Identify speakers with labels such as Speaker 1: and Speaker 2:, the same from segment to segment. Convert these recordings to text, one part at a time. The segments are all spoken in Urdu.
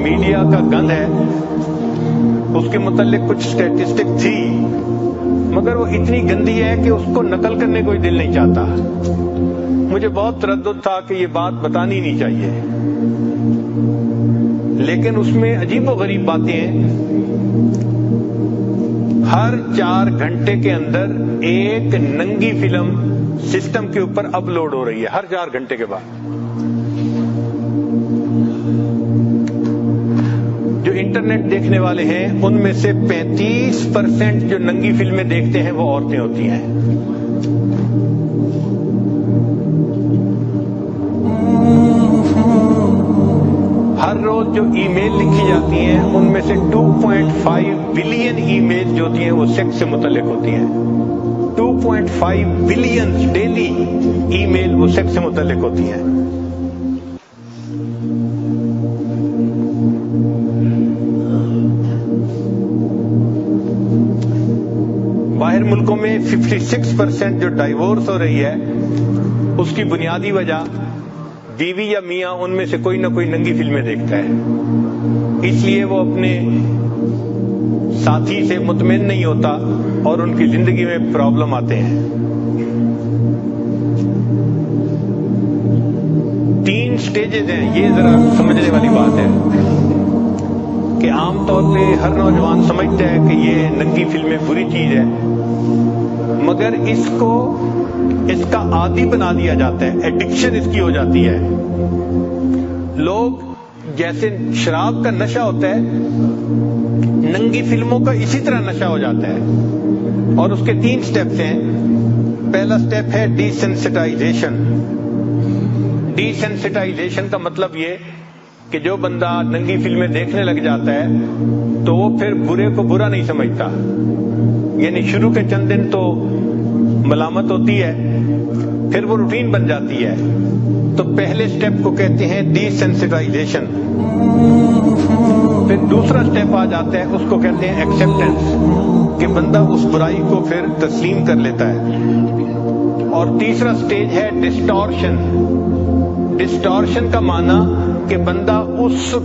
Speaker 1: میڈیا کا گند ہے، اس کے متعلق کچھ اسٹیٹسٹک تھی، مگر وہ اتنی گندی ہے کہ اس کو نقل کرنے کوئی دل نہیں چاہتا۔ مجھے بہت تردد تھا کہ یہ بات بتانی نہیں چاہیے، لیکن اس میں عجیب و غریب باتیں ہیں۔ ہر 4 گھنٹے کے اندر ایک ننگی فلم سسٹم کے اوپر اپلوڈ ہو رہی ہے، ہر 4 گھنٹے کے بعد۔ جو انٹرنیٹ دیکھنے والے ہیں ان میں سے 35% جو ننگی فلمیں دیکھتے ہیں وہ عورتیں ہوتی ہیں۔ ہر روز جو ای میل لکھی جاتی ہیں ان میں سے 2.5 بلین ای میل جو ہوتی ہیں وہ سیکس سے متعلق ہوتی ہیں۔ 2.5 بلین ڈیلی ای میل وہ سیکس سے متعلق ہوتی ہیں۔ باہر ملکوں میں 56% جو ڈائیورس ہو رہی ہے اس کی بنیادی وجہ بیوی یا میاں ان میں سے کوئی نہ کوئی ننگی فلمیں دیکھتا ہے، اس لیے وہ اپنے ساتھی سے مطمئن نہیں ہوتا اور ان کی زندگی میں پرابلم آتے ہیں۔ 3 سٹیجز ہیں، یہ ذرا سمجھنے والی بات ہے کہ عام طور پہ ہر نوجوان سمجھتا ہے کہ یہ ننگی فلمیں بری چیز ہے، مگر اس کا عادی بنا دیا جاتا ہے، ایڈکشن اس کی ہو جاتی ہے۔ لوگ جیسے شراب کا نشہ ہوتا ہے، ننگی فلموں کا اسی طرح نشہ ہو جاتا ہے، اور اس کے 3 سٹیپس ہیں۔ پہلا سٹیپ ہے ڈی سینسٹائزیشن۔ ڈی سینسٹائزیشن کا مطلب یہ کہ جو بندہ ننگی فلمیں دیکھنے لگ جاتا ہے تو وہ پھر برے کو برا نہیں سمجھتا، یعنی شروع کے چند دن تو ملامت ہوتی ہے، پھر وہ روٹین بن جاتی ہے۔ تو پہلے سٹیپ کو کہتے ہیں ڈی سینسٹائزیشن۔ پھر دوسرا سٹیپ آ جاتا ہے، اس کو کہتے ہیں ایکسیپٹنس، کہ بندہ اس برائی کو پھر تسلیم کر لیتا ہے۔ اور تیسرا سٹیج ہے ڈسٹارشن۔ ڈسٹارشن کا معنی کہ بندہ اس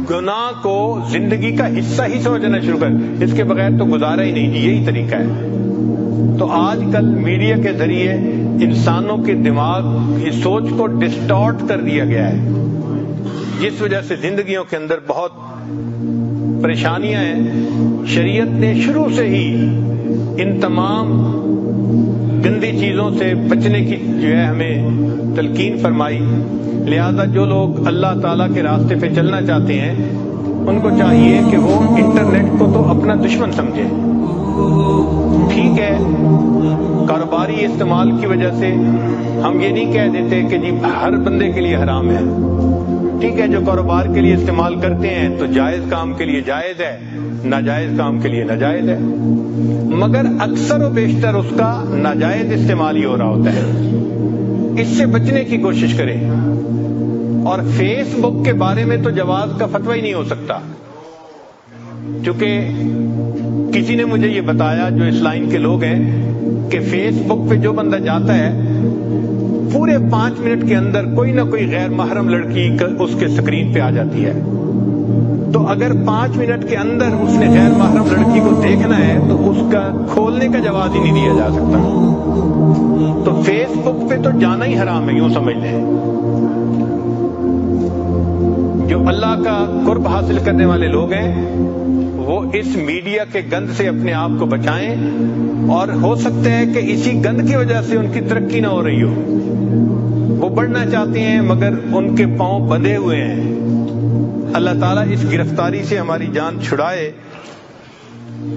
Speaker 1: گناہ کو زندگی کا حصہ ہی سمجھنا شروع کر، اس کے بغیر تو گزارا ہی نہیں، یہی طریقہ ہے۔ تو آج کل میڈیا کے ذریعے انسانوں کے دماغ کی سوچ کو ڈسٹارٹ کر دیا گیا ہے، جس وجہ سے زندگیوں کے اندر بہت پریشانیاں ہیں۔ شریعت نے شروع سے ہی ان تمام گندی چیزوں سے بچنے کی جو ہے ہمیں تلقین فرمائی، لہذا جو لوگ اللہ تعالیٰ کے راستے پہ چلنا چاہتے ہیں ان کو چاہیے کہ وہ انٹرنیٹ کو تو اپنا دشمن سمجھیں۔ ٹھیک ہے، کاروباری استعمال کی وجہ سے ہم یہ نہیں کہہ دیتے کہ جی ہر بندے کے لیے حرام ہے۔ ٹھیک ہے، جو کاروبار کے لیے استعمال کرتے ہیں تو جائز کام کے لیے جائز ہے، ناجائز کام کے لیے ناجائز ہے، مگر اکثر و بیشتر اس کا ناجائز استعمال ہی ہو رہا ہوتا ہے۔ اس سے بچنے کی کوشش کریں۔ اور فیس بک کے بارے میں تو جواز کا فتویٰ ہی نہیں ہو سکتا، چونکہ کسی نے مجھے یہ بتایا جو اس لائن کے لوگ ہیں کہ فیس بک پہ جو بندہ جاتا ہے پورے 5 منٹ کے اندر کوئی نہ کوئی غیر محرم لڑکی اس کے سکرین پہ آ جاتی ہے۔ تو اگر 5 منٹ کے اندر اس نے غیر محرم لڑکی کو دیکھنا ہے تو اس کا کھولنے کا جواز ہی نہیں دیا جا سکتا۔ تو فیس بک پہ تو جانا ہی حرام ہے، یوں سمجھ لیں۔ جو اللہ کا قرب حاصل کرنے والے لوگ ہیں وہ اس میڈیا کے گند سے اپنے آپ کو بچائیں، اور ہو سکتا ہے کہ اسی گند کی وجہ سے ان کی ترقی نہ ہو رہی ہو، وہ بڑھنا چاہتے ہیں مگر ان کے پاؤں بندھے ہوئے ہیں۔ اللہ تعالیٰ اس گرفتاری سے ہماری جان چھڑائے۔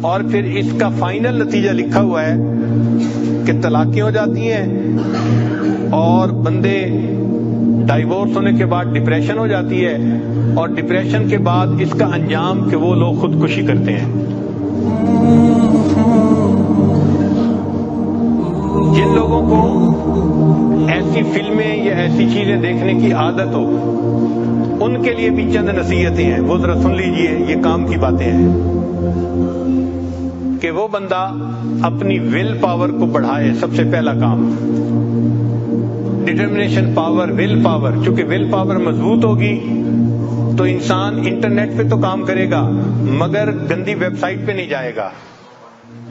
Speaker 1: اور پھر اس کا فائنل نتیجہ لکھا ہوا ہے کہ طلاقیں ہو جاتی ہیں اور بندے ڈائیورس ہونے کے بعد ڈپریشن ہو جاتی ہے، اور ڈپریشن کے بعد اس کا انجام کہ وہ لوگ خودکشی کرتے ہیں۔ جن لوگوں کو ایسی فلمیں یا ایسی چیزیں دیکھنے کی عادت ہو ان کے لیے بھی چند نصیحتیں ہیں، وہ ذرا سن لیجئے، یہ کام کی باتیں ہیں کہ وہ بندہ اپنی ول پاور کو بڑھائے۔ سب سے پہلا کام ڈٹرمنیشن پاور، ول پاور، چونکہ ول پاور مضبوط ہوگی تو انسان انٹرنیٹ پہ تو کام کرے گا مگر گندی ویب سائٹ پہ نہیں جائے گا،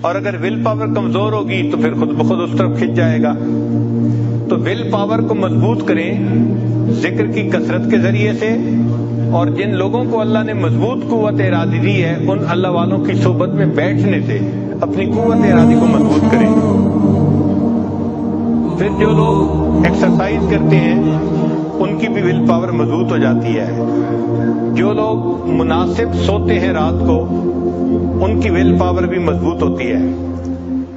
Speaker 1: اور اگر ول پاور کمزور ہوگی تو پھر خود بخود اس طرف کھنچ جائے گا۔ تو ول پاور کو مضبوط کریں ذکر کی کثرت کے ذریعے سے، اور جن لوگوں کو اللہ نے مضبوط قوت ارادی دی ہے ان اللہ والوں کی صحبت میں بیٹھنے سے اپنی قوت ارادی کو مضبوط کریں۔ پھر جو لوگ ایکسرسائز کرتے ہیں ان کی بھی ول پاور مضبوط ہو جاتی ہے۔ جو لوگ مناسب سوتے ہیں رات کو ان کی ول پاور بھی مضبوط ہوتی ہے۔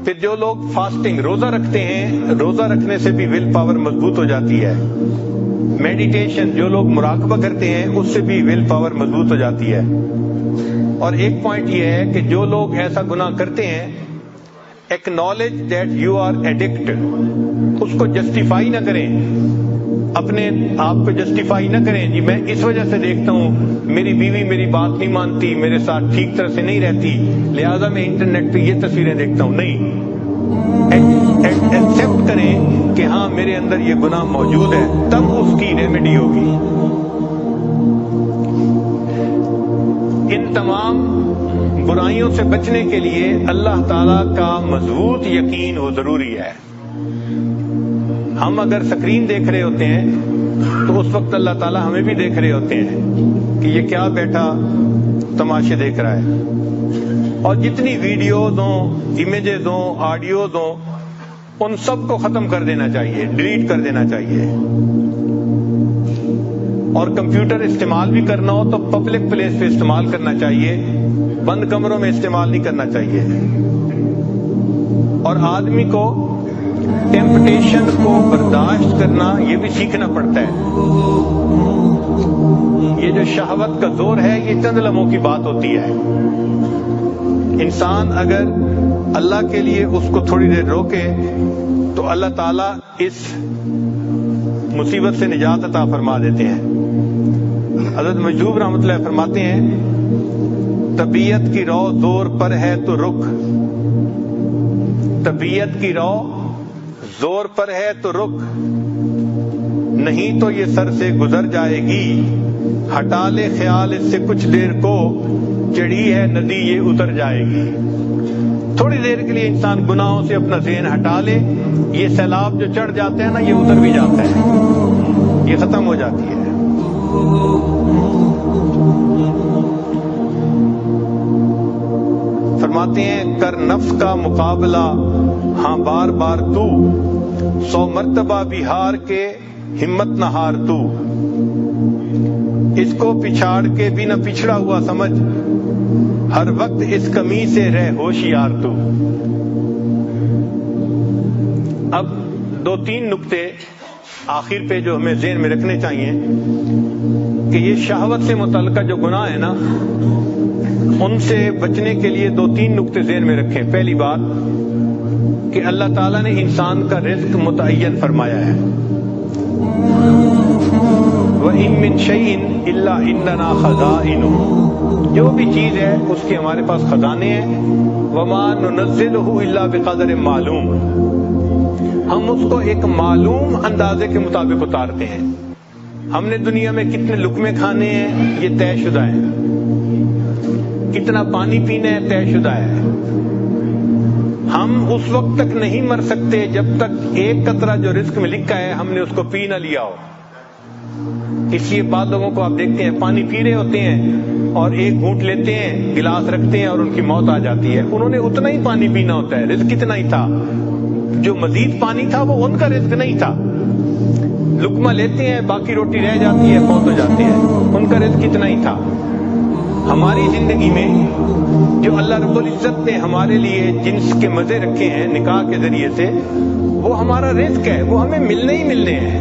Speaker 1: پھر جو لوگ فاسٹنگ روزہ رکھتے ہیں، روزہ رکھنے سے بھی ول پاور مضبوط ہو جاتی ہے۔ میڈیٹیشن جو لوگ مراقبہ کرتے ہیں اس سے بھی ول پاور مضبوط ہو جاتی ہے۔ اور ایک پوائنٹ یہ ہے کہ جو لوگ ایسا گناہ کرتے ہیں، acknowledge that you are addict, اس کو جسٹیفائی نہ کریں، اپنے آپ کو جسٹیفائی نہ کریں جی میں اس وجہ سے دیکھتا ہوں میری بیوی میری بات نہیں مانتی، میرے ساتھ ٹھیک طرح سے نہیں رہتی، لہذا میں انٹرنیٹ پہ یہ تصویریں دیکھتا ہوں۔ نہیں، ایکسپٹ کریں کہ ہاں میرے اندر یہ گناہ موجود ہے، تب اس کی ریمیڈی ہوگی۔ ان تمام برائیوں سے بچنے کے لیے اللہ تعالیٰ کا مضبوط یقین وہ ضروری ہے۔ ہم اگر سکرین دیکھ رہے ہوتے ہیں تو اس وقت اللہ تعالیٰ ہمیں بھی دیکھ رہے ہوتے ہیں کہ یہ کیا بیٹھا تماشے دیکھ رہا ہے، اور جتنی ویڈیوز ہوں، امیجز ہوں، آڈیوز ہوں، ان سب کو ختم کر دینا چاہیے، ڈیلیٹ کر دینا چاہیے۔ اور کمپیوٹر استعمال بھی کرنا ہو تو پبلک پلیس پہ استعمال کرنا چاہیے، بند کمروں میں استعمال نہیں کرنا چاہیے۔ اور آدمی کو ٹیمپٹیشن کو برداشت کرنا یہ بھی سیکھنا پڑتا ہے۔ یہ جو شہوت کا زور ہے یہ چند لمحوں کی بات ہوتی ہے۔ انسان اگر اللہ کے لیے اس کو تھوڑی دیر روکے تو اللہ تعالیٰ اس مصیبت سے نجات عطا فرما دیتے ہیں۔ حضرت مجذوب رحمۃ اللہ فرماتے ہیں طبیعت کی رو زور پر ہے تو رک، طبیعت کی رو زور پر ہے تو رک، نہیں تو یہ سر سے گزر جائے گی، ہٹا لے خیال اس سے کچھ دیر کو، چڑھی ہے ندی یہ اتر جائے گی۔ تھوڑی دیر کے لیے انسان گناہوں سے اپنا ذہن ہٹا لے، یہ سیلاب جو چڑھ جاتا ہے نا یہ اتر بھی جاتا ہے، یہ ختم ہو جاتی ہے۔ فرماتے ہیں کر نفس کا مقابلہ ہاں بار بار تو، 100 مرتبہ بھی ہار کے ہمت نہ ہار تو، اس کو پچھاڑ کے بھی نہ پچھڑا ہوا سمجھ، ہر وقت اس کمی سے رہ ہوشیار تو۔ اب 2-3 نکتے آخر پہ جو ہمیں ذہن میں رکھنے چاہیے کہ یہ شہوت سے متعلقہ جو گناہ ہے نا ان سے بچنے کے لیے 2-3 نکتے ذہن میں رکھیں۔ پہلی بات کہ اللہ تعالیٰ نے انسان کا رزق متعین فرمایا ہے، وَإِن مِّن شَيْءٍ إِلَّا عِندَنَا خَزَائِنُهُ، جو بھی چیز ہے اس کے ہمارے پاس خزانے ہیں، وَمَا نُنَزِّلُهُ إِلَّا بِقَدْرٍ مَّعْلُومٍ، ہم اس کو ایک معلوم اندازے کے مطابق اتارتے ہیں۔ ہم نے دنیا میں کتنے لقمے کھانے ہیں یہ طے شدہ ہے، کتنا پانی پینا ہے طے شدہ ہے۔ ہم اس وقت تک نہیں مر سکتے جب تک ایک قطرہ جو رزق میں لکھا ہے ہم نے اس کو پی نہ لیا ہو۔ اس لیے بعض لوگوں کو آپ دیکھتے ہیں پانی پی رہے ہوتے ہیں اور ایک گھونٹ لیتے ہیں، گلاس رکھتے ہیں اور ان کی موت آ جاتی ہے۔ انہوں نے اتنا ہی پانی پینا ہوتا ہے، رزق اتنا ہی تھا، جو مزید پانی تھا وہ ان کا رزق نہیں تھا۔ لقمہ لیتے ہیں، باقی روٹی رہ جاتی ہے، فوت ہو جاتے ہیں، ان کا رزق اتنا ہی تھا۔ ہماری زندگی میں جو اللہ رب العزت نے ہمارے لیے جنس کے مزے رکھے ہیں نکاح کے ذریعے سے، وہ ہمارا رزق ہے، وہ ہمیں ملنے ہی ملنے ہیں۔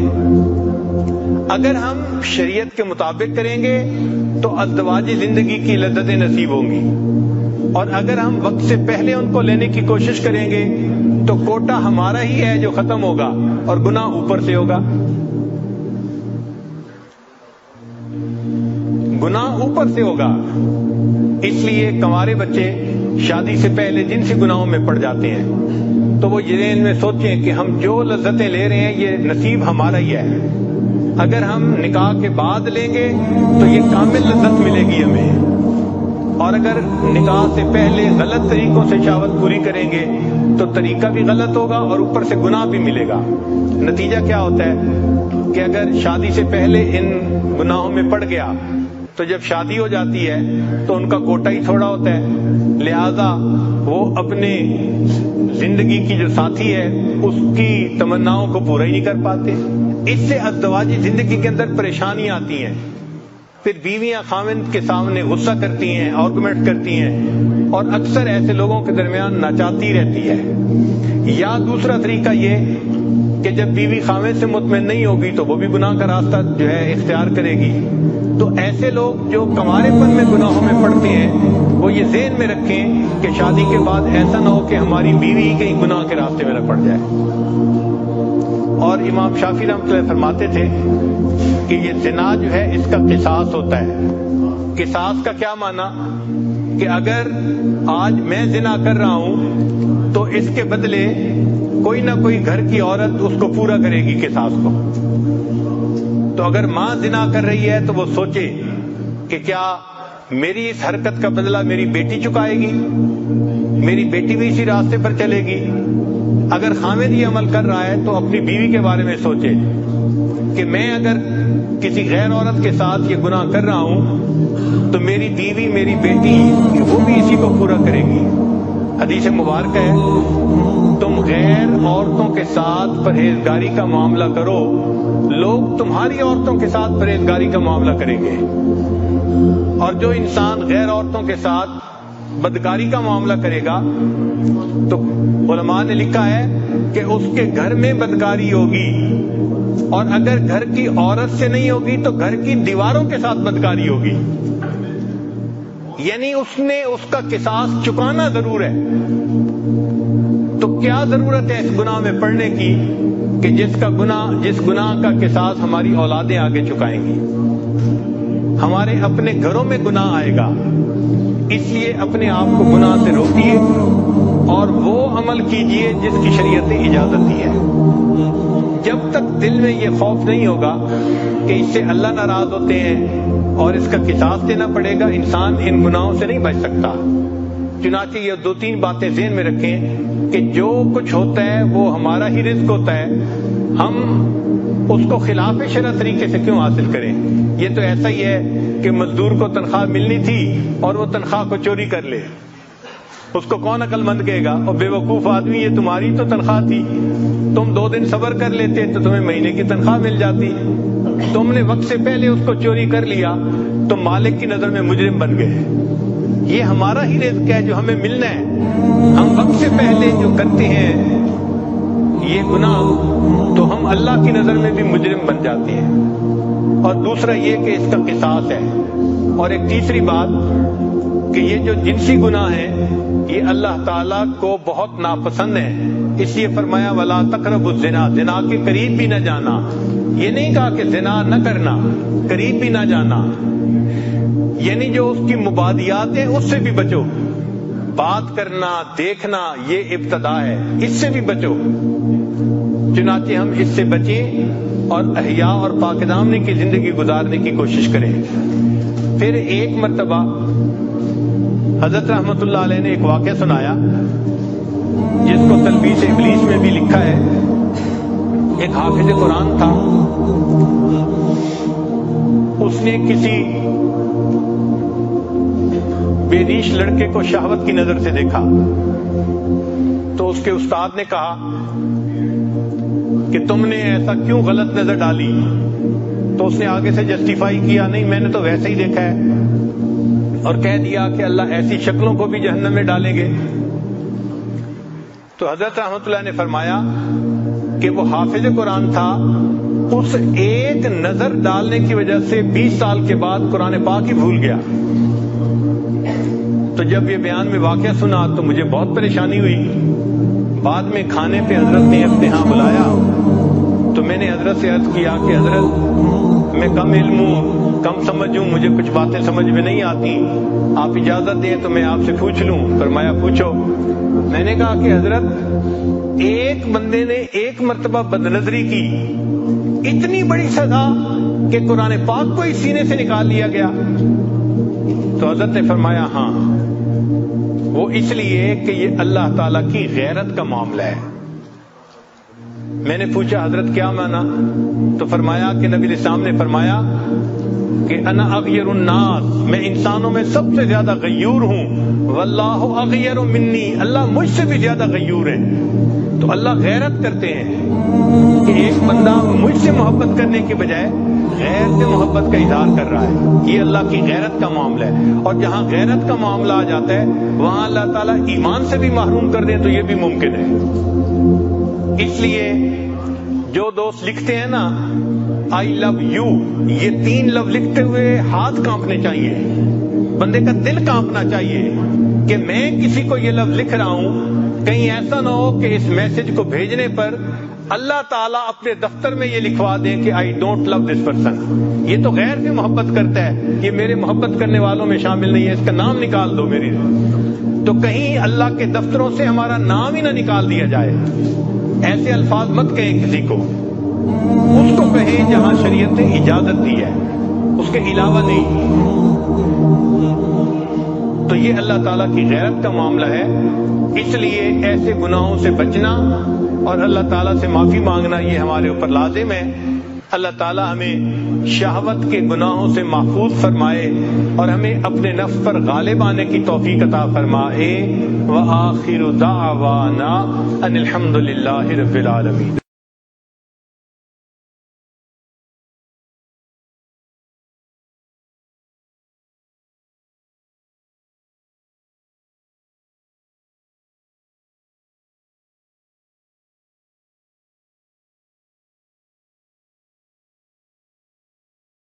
Speaker 1: اگر ہم شریعت کے مطابق کریں گے تو ازدواجی زندگی کی لذتیں نصیب ہوں گی، اور اگر ہم وقت سے پہلے ان کو لینے کی کوشش کریں گے تو کوٹا ہمارا ہی ہے جو ختم ہوگا اور گناہ اوپر سے ہوگا، گناہ اوپر سے ہوگا۔ اس لیے کنوارے بچے شادی سے پہلے جنسی گناہوں میں پڑ جاتے ہیں تو وہ یہ ذہن میں سوچیں کہ ہم جو لذتیں لے رہے ہیں یہ نصیب ہمارا ہی ہے، اگر ہم نکاح کے بعد لیں گے تو یہ کامل لذت ملے گی ہمیں، اور اگر نکاح سے پہلے غلط طریقوں سے شہوت پوری کریں گے تو طریقہ بھی غلط ہوگا اور اوپر سے گناہ بھی ملے گا۔ نتیجہ کیا ہوتا ہے کہ اگر شادی سے پہلے ان گناہوں میں پڑ گیا تو جب شادی ہو جاتی ہے تو ان کا کوٹا ہی تھوڑا ہوتا ہے، لہذا وہ اپنے زندگی کی جو ساتھی ہے اس کی تمناؤں کو پورا ہی نہیں کر پاتے۔ اس سے ازدواجی زندگی کے اندر پریشانیاں آتی ہیں، پھر بیویاں خاوند کے سامنے غصہ کرتی ہیں، آرگومنٹ کرتی ہیں، اور اکثر ایسے لوگوں کے درمیان ناچاتی رہتی ہے۔ یا دوسرا طریقہ یہ کہ جب بیوی خاوند سے مطمئن نہیں ہوگی تو وہ بھی گناہ کا راستہ جو ہے اختیار کرے گی۔ تو ایسے لوگ جو کنوارے پن میں گناہوں میں پڑتے ہیں وہ یہ ذہن میں رکھیں کہ شادی کے بعد ایسا نہ ہو کہ ہماری بیوی کہیں گناہ کے راستے میں نہ پڑ جائے۔ اور امام شافعی رحمۃ اللہ فرماتے تھے کہ یہ زنا جو ہے اس کا قصاص ہوتا ہے۔ قصاص کا کیا معنی کہ اگر آج میں زنا کر رہا ہوں تو اس کے بدلے کوئی نہ کوئی گھر کی عورت اس کو پورا کرے گی قصاص کو۔ تو اگر ماں زنا کر رہی ہے تو وہ سوچے کہ کیا میری اس حرکت کا بدلہ میری بیٹی چکائے گی، میری بیٹی بھی اسی راستے پر چلے گی۔ اگر خاوند یہ عمل کر رہا ہے تو اپنی بیوی کے بارے میں سوچے کہ میں اگر کسی غیر عورت کے ساتھ یہ گناہ کر رہا ہوں تو میری بیوی میری بیٹی وہ بھی اسی کو پورا کرے گی۔ حدیث مبارک ہے تم غیر عورتوں کے ساتھ پرہیزگاری کا معاملہ کرو، لوگ تمہاری عورتوں کے ساتھ پرہیزگاری کا معاملہ کریں گے۔ اور جو انسان غیر عورتوں کے ساتھ بدکاری کا معاملہ کرے گا تو علماء نے لکھا ہے کہ اس کے گھر میں بدکاری ہوگی، اور اگر گھر کی عورت سے نہیں ہوگی تو گھر کی دیواروں کے ساتھ بدکاری ہوگی۔ یعنی اس نے اس کا قصاص چکانا ضرور ہے۔ تو کیا ضرورت ہے اس گناہ میں پڑنے کی کہ جس گناہ کا قصاص ہماری اولادیں آگے چکائیں گی، ہمارے اپنے گھروں میں گناہ آئے گا۔ اس لیے اپنے آپ کو گناہ سے روکیے اور وہ عمل کیجئے جس کی شریعت نے اجازت دی ہے۔ جب تک دل میں یہ خوف نہیں ہوگا کہ اس سے اللہ ناراض ہوتے ہیں اور اس کا قصاص دینا پڑے گا، انسان ان گناہوں سے نہیں بچ سکتا۔ چنانچہ یہ 2-3 باتیں ذہن میں رکھیں کہ جو کچھ ہوتا ہے وہ ہمارا ہی رزق ہوتا ہے، ہم اس کو خلاف شرع طریقے سے کیوں حاصل کریں؟ یہ تو ایسا ہی ہے کہ مزدور کو تنخواہ ملنی تھی اور وہ تنخواہ کو چوری کر لے، اس کو کون عقل مند کہے گا؟ اور بے وقوف آدمی، یہ تمہاری تو تنخواہ تھی، تم 2 دن صبر کر لیتے تو تمہیں مہینے کی تنخواہ مل جاتی، تم نے وقت سے پہلے اس کو چوری کر لیا، تم مالک کی نظر میں مجرم بن گئے۔ یہ ہمارا ہی رزق ہے جو ہمیں ملنا ہے، ہم وقت سے پہلے جو کرتے ہیں یہ گناہ تو ہم اللہ کی نظر میں بھی مجرم بن جاتے ہیں۔ اور دوسرا یہ کہ اس کا قصاص ہے۔ اور ایک تیسری بات کہ یہ جو جنسی گناہ ہے یہ اللہ تعالیٰ کو بہت ناپسند ہے، اس لیے فرمایا وَلَا تَقْرَبُوا الزِّنَا، زنا کے قریب بھی نہ جانا۔ یہ نہیں کہا کہ زنا نہ کرنا، قریب بھی نہ جانا، یعنی جو اس کی مبادیات ہیں اس سے بھی بچو۔ بات کرنا، دیکھنا یہ ابتدا ہے، اس سے بھی بچو۔ چنانچہ ہم اس سے بچیں اور احیاء اور پاک دامنی کی زندگی گزارنے کی کوشش کریں۔ پھر ایک مرتبہ حضرت رحمت اللہ علیہ نے ایک واقعہ سنایا جس کو تلبیس ابلیس میں بھی لکھا ہے۔ ایک حافظ قرآن تھا، اس نے کسی بے ریش لڑکے کو شہوت کی نظر سے دیکھا تو اس کے استاد نے کہا کہ تم نے ایسا کیوں غلط نظر ڈالی؟ تو اس نے آگے سے جسٹیفائی کیا، نہیں میں نے تو ویسے ہی دیکھا ہے، اور کہہ دیا کہ اللہ ایسی شکلوں کو بھی جہنم میں ڈالیں گے۔ تو حضرت رحمت اللہ نے فرمایا کہ وہ حافظ قرآن تھا، اس ایک نظر ڈالنے کی وجہ سے 20 سال کے بعد قرآن پاک ہی بھول گیا۔ تو جب یہ بیان میں واقعہ سنا تو مجھے بہت پریشانی ہوئی۔ بعد میں کھانے پہ حضرت نے اپنے ہاں بلایا تو میں نے حضرت سے عرض کیا کہ حضرت میں کم علم ہوں، کم سمجھ ہوں، مجھے کچھ باتیں سمجھ میں نہیں آتی، آپ اجازت دیں تو میں آپ سے پوچھ لوں؟ فرمایا پوچھو۔ میں نے کہا کہ حضرت ایک بندے نے ایک مرتبہ بدنظری کی اتنی بڑی سزا کہ قرآن پاک کو ہی سینے سے نکال لیا گیا؟ تو حضرت نے فرمایا ہاں، وہ اس لیے کہ یہ اللہ تعالیٰ کی غیرت کا معاملہ ہے۔ میں نے پوچھا حضرت کیا مانا؟ تو فرمایا کہ نبی الاسلام نے فرمایا کہ انا اغیر الناس، میں انسانوں میں سب سے زیادہ غیور ہوں، واللہ اغیر منی، اللہ مجھ سے بھی زیادہ غیور ہے۔ تو اللہ غیرت کرتے ہیں کہ ایک بندہ مجھ سے محبت کرنے کے بجائے غیر سے محبت کا اظہار کر رہا ہے، یہ اللہ کی غیرت کا معاملہ ہے۔ اور جہاں غیرت کا معاملہ آ جاتا ہے وہاں اللہ تعالیٰ ایمان سے بھی محروم کر دیں تو یہ بھی ممکن ہے۔ اس لیے جو دوست لکھتے ہیں نا آئی لو یو، یہ 3 لفظ لکھتے ہوئے ہاتھ کانپنے چاہیے، بندے کا دل کانپنا چاہیے کہ میں کسی کو یہ لفظ لکھ رہا ہوں، کہیں ایسا نہ ہو کہ اس میسج کو بھیجنے پر اللہ تعالیٰ اپنے دفتر میں یہ لکھوا دیں کہ I don't love this person, یہ تو غیر سے محبت کرتا ہے، یہ میرے محبت کرنے والوں میں شامل نہیں ہے، اس کا نام نکال دو میری۔ تو کہیں اللہ کے دفتروں سے ہمارا نام ہی نہ نکال دیا جائے، ایسے الفاظ مت کہیں کسی کو، اس کو کہیں جہاں شریعت نے اجازت دی ہے، اس کے علاوہ نہیں۔ تو یہ اللہ تعالیٰ کی غیرت کا معاملہ ہے، اس لیے ایسے گناہوں سے بچنا اور اللہ تعالیٰ سے معافی مانگنا یہ ہمارے اوپر لازم ہے۔ اللہ تعالیٰ ہمیں شہوت کے گناہوں سے محفوظ فرمائے اور ہمیں اپنے نفس پر غالب آنے کی توفیق عطا فرمائے۔ وآخر دعوانا ان الحمد للہ رب العالمین۔